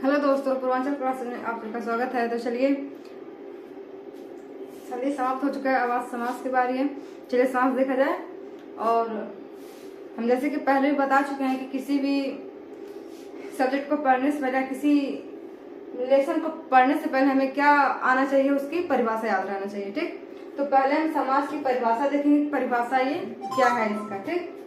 Hello दोस्तों, Purvanchal class में आपका स्वागत है। तो चलिए, संधि समाप्त हो चुका है, आवाज समास की बारी है। चलिए समास देखा जाए। और हम जैसे कि पहले भी बता चुके हैं कि किसी भी सब्जेक्ट को पढ़ने से पहले, किसी लेसन को पढ़ने से पहले हमें क्या आना चाहिए, उसकी परिभाषा याद रहना चाहिए। ठीक, तो पहले हम समास की परिभाषा देखेंगे। परिभाषा ये क्या है इसका। ठीक,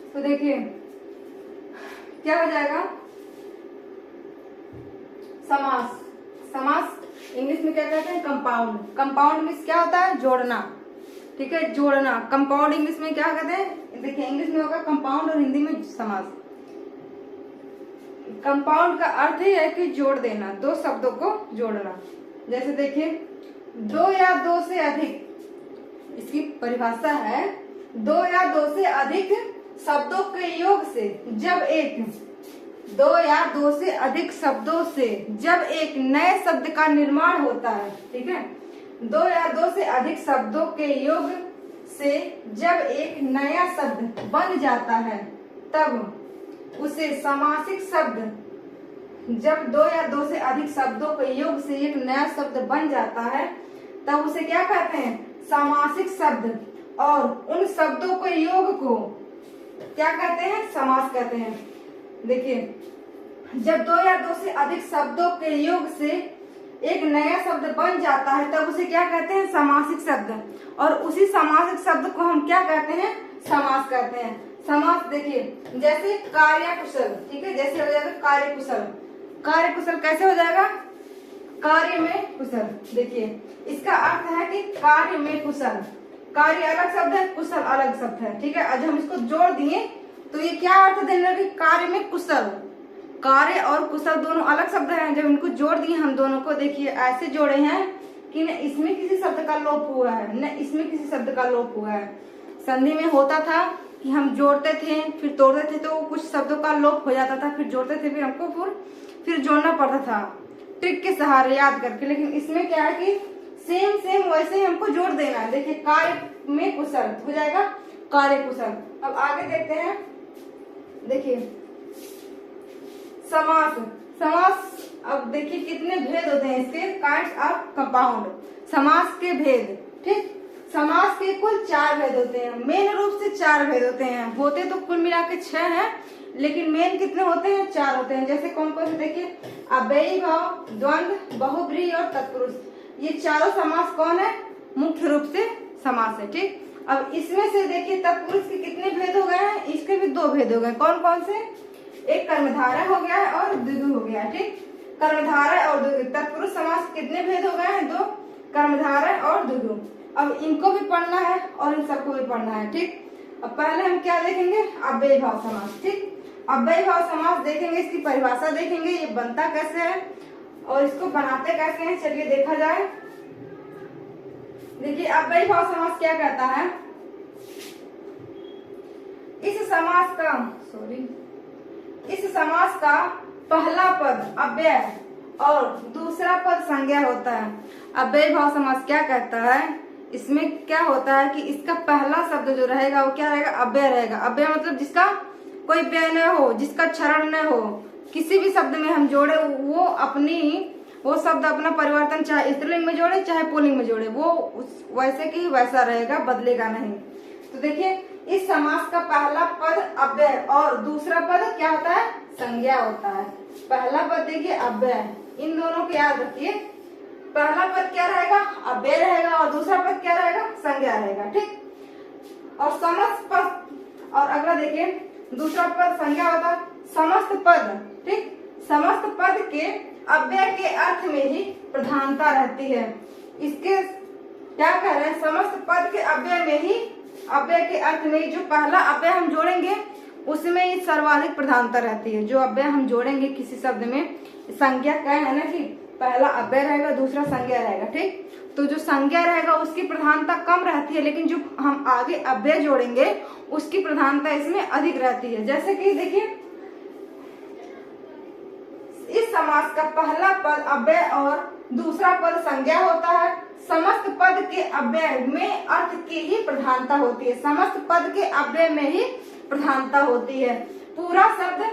तो देखिए क्या हो जाएगा। समास, समास इंग्लिश में क्या कहते हैं? कंपाउंड। कंपाउंड मीन्स क्या होता है? जोड़ना। ठीक है, जोड़ना। कंपाउंड इंग्लिश में क्या कहते हैं? देखिए, इंग्लिश में होगा कंपाउंड और हिंदी में समास। कंपाउंड का अर्थ ही है कि जोड़ देना, दो शब्दों को जोड़ना। जैसे देखिए, दो या दो से अधिक, इसकी परिभाषा है दो या दो से अधिक शब्दों के योग से जब एक, दो या दो से अधिक शब्दों से जब एक नए शब्द का निर्माण होता है। ठीक है, दो या दो से अधिक शब्दों के योग से जब एक नया शब्द बन जाता है तब उसे समासिक शब्द, जब दो या दो से अधिक शब्दों के योग से एक नया शब्द बन जाता है तब उसे क्या कहते हैं? समासिक शब्द। और उन शब्दों के योग को क्या कहते हैं? समास कहते हैं। देखिए, जब दो या दो से अधिक शब्दों के योग से एक नया शब्द बन जाता है तब उसे क्या कहते हैं? समासिक शब्द। और उसी समासिक शब्द को हम क्या कहते हैं? समास कहते हैं। समास देखिए, जैसे कार्यकुशल। ठीक है, जैसे हो जाएगा कार्यकुशल। कार्यकुशल कैसे हो जाएगा? कार्य में कुशल। देखिए, इसका अर्थ है कि कार्य में कुशल। कार्य अलग शब्द है, कुशल अलग शब्द है। ठीक है, आज हम इसको जोड़ दिए तो ये क्या अर्थ देने लगे? कार्य में कुशल। कार्य और कुशल दोनों अलग शब्द हैं। जब इनको जोड़ दिए हम दोनों को, देखिए ऐसे जोड़े हैं कि न इसमें किसी शब्द का लोप हुआ है न इसमें किसी शब्द का लोप हुआ है। संधि में होता था कि हम जोड़ते थे फिर तोड़ते थे तो कुछ शब्दों का लोप हो जाता था, फिर जोड़ते थे फिर हमको फिर जोड़ना पड़ता था ट्रिक के सहारे याद करके। लेकिन इसमें क्या है कि सेम वैसे ही हमको जोड़ देना है। देखिए, कार्य में कुशल हो जाएगा कार्य कुशल। अब आगे देखते हैं। देखिए, समास। समास, अब देखिए कितने भेद होते हैं इसके, काइंड्स ऑफ कंपाउंड। समास के भेद। ठीक, समास के कुल 4 भेद होते हैं। मेन रूप से 4 भेद होते हैं। होते तो कुल मिला के 6 हैं, लेकिन मेन कितने होते हैं? 4 होते हैं। जैसे कौन कौन से? देखिए, अव्ययी भाव, द्वंद्व, बहुब्रीहि और तत्पुरुष। ये चारों समास कौन है? मुख्य रूप से समास है। ठीक, अब इसमें से देखिए तत्पुरुष के कितने भेद हो गए हैं? इसके भी 2 भेद हो गए। कौन कौन से? एक कर्मधारय हो गया है और द्विगु हो गया है। ठीक, कर्मधारय और द्विगु। तत्पुरुष समास कितने भेद हो गए हैं? 2, कर्मधारय और द्विगु। अब इनको भी पढ़ना है और इन सबको भी पढ़ना है। ठीक, अब पहले हम क्या देखेंगे? अव्ययी भाव समास। ठीक, अव्ययी भाव समास देखेंगे, इसकी परिभाषा देखेंगे, ये बनता कैसे है और इसको बनाते कैसे हैं। चलिए देखा जाए। देखिए, अव्ययी भाव समास क्या कहता है? इस समास का पहला पद अव्यय और दूसरा पद संज्ञा होता है। अव्ययी भाव समास क्या कहता है? इसमें क्या होता है कि इसका पहला शब्द जो रहेगा वो क्या रहेगा? अव्यय रहेगा। अव्यय मतलब जिसका कोई व्यय न हो, जिसका क्षरण न हो। किसी भी शब्द में हम जोड़े वो शब्द अपना परिवर्तन चाहे स्त्रीलिंग में जोड़े चाहे पुल्लिंग में जोड़े, वो वैसे की वैसा रहेगा, बदलेगा नहीं। तो देखिए, इस समास का पहला पद अव्यय और दूसरा पद क्या होता है? संज्ञा होता है। पहला पद देखिए अव्यय, इन दोनों को याद रखिए। पहला पद क्या रहेगा? अव्यय रहेगा और दूसरा पद क्या रहेगा? संज्ञा रहेगा। ठीक, और समस्त पद, और अगला देखिए दूसरा पद संज्ञा होता है। समस्त पद। ठीक, समस्त पद के अव्यय के अर्थ में ही प्रधानता रहती है। इसके क्या कह रहे हैं? समस्त पद के अव्यय में ही, अव्यय के अर्थ में जो पहला अव्यय हम जोड़ेंगे उसमें ही सर्वाधिक प्रधानता रहती है। जो अव्यय हम जोड़ेंगे किसी शब्द में, संज्ञा क्या है ना कि पहला अव्यय रहेगा दूसरा संज्ञा रहेगा। ठीक, तो जो संज्ञा रहेगा उसकी प्रधानता कम रहती है, लेकिन जो हम आगे अव्यय जोड़ेंगे उसकी प्रधानता इसमें अधिक रहती है। जैसे कि देखिए, इस समास का पहला पद अव्यय और दूसरा पद संज्ञा होता है। समस्त पद के के अव्यय में अर्थ की ही प्रधानता होती है। समस्त पद के अव्यय में ही प्रधानता होती है। पूरा शब्द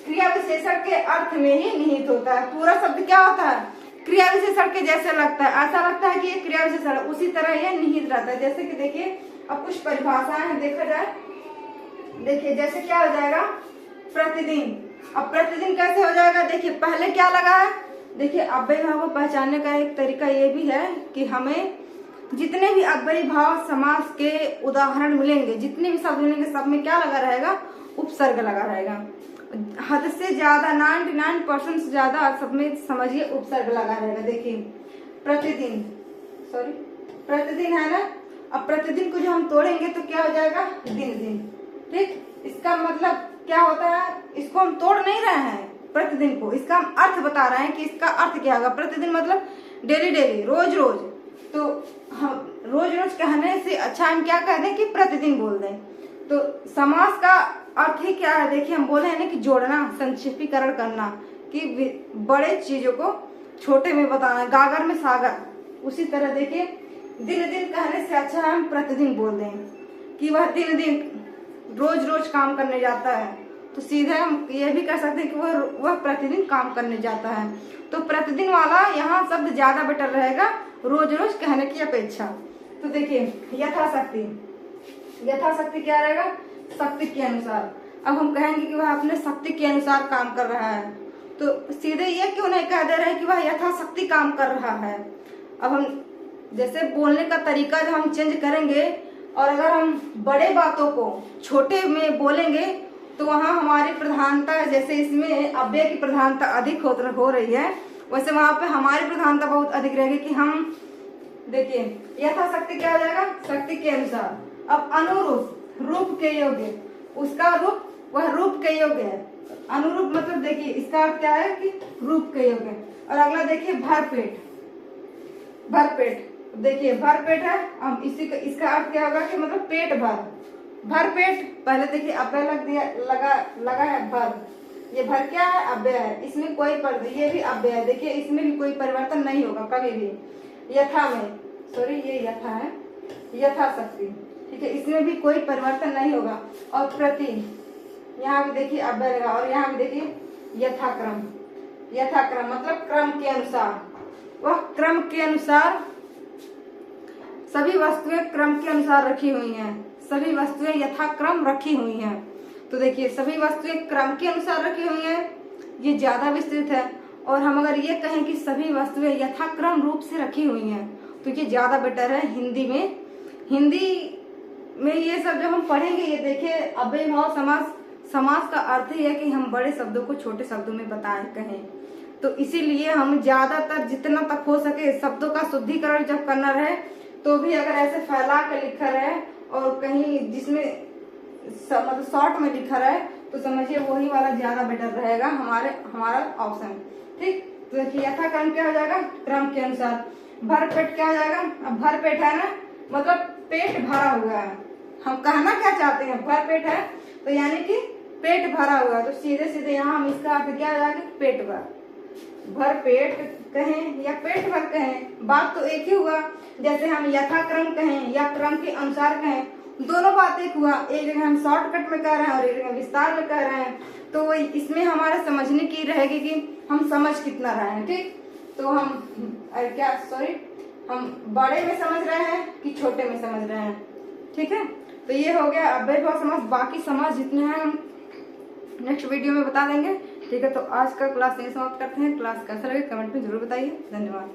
क्रिया विशेषण के अर्थ में ही निहित होता है। पूरा शब्द क्या होता है? क्रिया विशेषण के जैसे लगता है, ऐसा लगता है कि ये क्रिया विशेषण है, उसी तरह ये निहित रहता है। जैसे कि देखिए अब कुछ परिभाषाएं हैं, देखा जाए। देखिए जैसे क्या हो जाएगा, प्रतिदिन। अब प्रतिदिन कैसे हो जाएगा? देखिए पहले क्या लगा है, देखिए अव्ययी भाव को पहचानने का एक तरीका ये भी है कि हमें जितने भी अव्ययी भाव समास के उदाहरण मिलेंगे, जितने भी शब्द मिलेंगे, सब में क्या लगा रहेगा? उपसर्ग लगा रहेगा। हद से ज्यादा 99% से ज्यादा सब में समझिए उपसर्ग लगा रहेगा। देखिए प्रतिदिन, सॉरी प्रतिदिन है ना। अब प्रतिदिन को जो हम तोड़ेंगे तो क्या हो जाएगा? दिन दिन। ठीक, इसका मतलब क्या होता है? इसको हम तोड़ नहीं रहे हैं प्रतिदिन को, इसका हम अर्थ बता रहे हैं कि इसका अर्थ क्या होगा। प्रतिदिन मतलब डेली डेली, रोज रोज। तो हम रोज रोज कहने से अच्छा हम क्या कह दें कि प्रतिदिन बोल दें। तो समास का अर्थ ही क्या है? देखिए हम बोले हैं ना कि जोड़ना, संक्षेपीकरण करना, कि बड़े चीजों को छोटे में बताना, गागर में सागर। उसी तरह देखिए दिन दिन कहने से अच्छा हम प्रतिदिन बोल दें कि वह दिन दिन रोज रोज काम करने जाता है। तो सीधे हम ये भी कह सकते हैं कि वह प्रतिदिन काम करने जाता है। तो प्रतिदिन वाला यहाँ शब्द ज्यादा बेटर रहेगा रोज रोज कहने की अपेक्षा। तो देखिए यथाशक्ति, यथाशक्ति क्या रहेगा? शक्ति के अनुसार। अब हम कहेंगे कि वह अपने शक्ति के अनुसार काम कर रहा है, तो सीधे ये क्यों नहीं कह दे रहे कि वह यथाशक्ति काम कर रहा है। अब हम जैसे बोलने का तरीका जो हम चेंज करेंगे, और अगर हम बड़े बातों को छोटे में बोलेंगे तो वहाँ हमारी प्रधानता, जैसे इसमें अव्यय की प्रधानता अधिक हो रही है, वैसे वहाँ पे हमारी प्रधानता बहुत अधिक रहेगी कि हम देखिए यथाशक्ति क्या हो जाएगा? शक्ति के अनुसार। अब अनुरूप, रूप के योग्य, उसका रूप वह रूप के योग्य है। अनुरूप मतलब देखिए इसका अर्थ क्या है कि रूप के योग्य। और अगला देखिए भरपेट, भरपेट। देखिए भरपेट है, अब इसी का इसका अर्थ क्या होगा कि मतलब पेट भर। भरपेट पहले देखिए अव्यय लग दिया, लगा है भर। ये भर क्या है? अव्यय है। इसमें कोई ये भी अव्यय है। देखिए इसमें भी कोई परिवर्तन नहीं होगा कभी भी। यथा में, सॉरी ये यथा है, यथाशक्ति, ठीक है, इसमें भी कोई परिवर्तन नहीं होगा। और प्रति, यहाँ भी देखिए अव्यय लगा, और यहाँ भी देखिए यथाक्रम। यथाक्रम मतलब क्रम के अनुसार। वह क्रम के अनुसार, सभी वस्तुएं क्रम के अनुसार रखी हुई हैं। सभी वस्तुएं यथाक्रम रखी हुई हैं। तो देखिए सभी वस्तुएं क्रम के अनुसार रखी हुई हैं, ये ज्यादा विस्तृत है। और हम अगर ये कहें कि सभी वस्तुएं यथाक्रम रूप से रखी हुई हैं, तो ये ज्यादा बेटर है हिंदी में। हिंदी में ये सब जब हम पढ़ेंगे, ये देखिए अव्ययी भाव समास, समास का अर्थ ही है कि हम बड़े शब्दों को छोटे शब्दों में बताएं, कहें। तो इसीलिए हम ज्यादातर जितना तक हो सके शब्दों का शुद्धिकरण जब करना रहे, तो भी अगर ऐसे फैला कर लिखा रहे और कहीं जिसमें मतलब शॉर्ट में लिखा रहे, तो समझिए वही वाला ज्यादा बेटर रहेगा हमारा ऑप्शन। ठीक, तो देखिए यथाक्रम क्या हो जाएगा? क्रम के अनुसार। भरपेट क्या हो जाएगा? अब भरपेट है ना, मतलब पेट भरा हुआ है। हम कहना क्या चाहते हैं? भरपेट है तो यानी कि पेट भरा हुआ है। तो सीधे सीधे यहाँ हम इसका अर्थ क्या हो जाएगा? पेट भर। भरपेट कहें या पेट भर कहें, बात तो एक ही हुआ। जैसे हम यथाक्रम कहें या क्रम के अनुसार कहें, दोनों बात एक हुआ। एक जगह हम शॉर्टकट में कह रहे हैं और एक जगह विस्तार में कह रहे हैं। तो इसमें हमारे समझने की रहेगी कि हम समझ कितना रहे हैं। ठीक, तो हम क्या, सॉरी, हम बड़े में समझ रहे हैं कि छोटे में समझ रहे हैं। ठीक है, तो ये हो गया अव्ययी भाव समास। बाकी समास जितने हैं हम नेक्स्ट वीडियो में बता देंगे। ठीक है, तो आज का क्लास यहीं समाप्त करते हैं। क्लास कैसा लगे कमेंट में जरूर बताइए। धन्यवाद।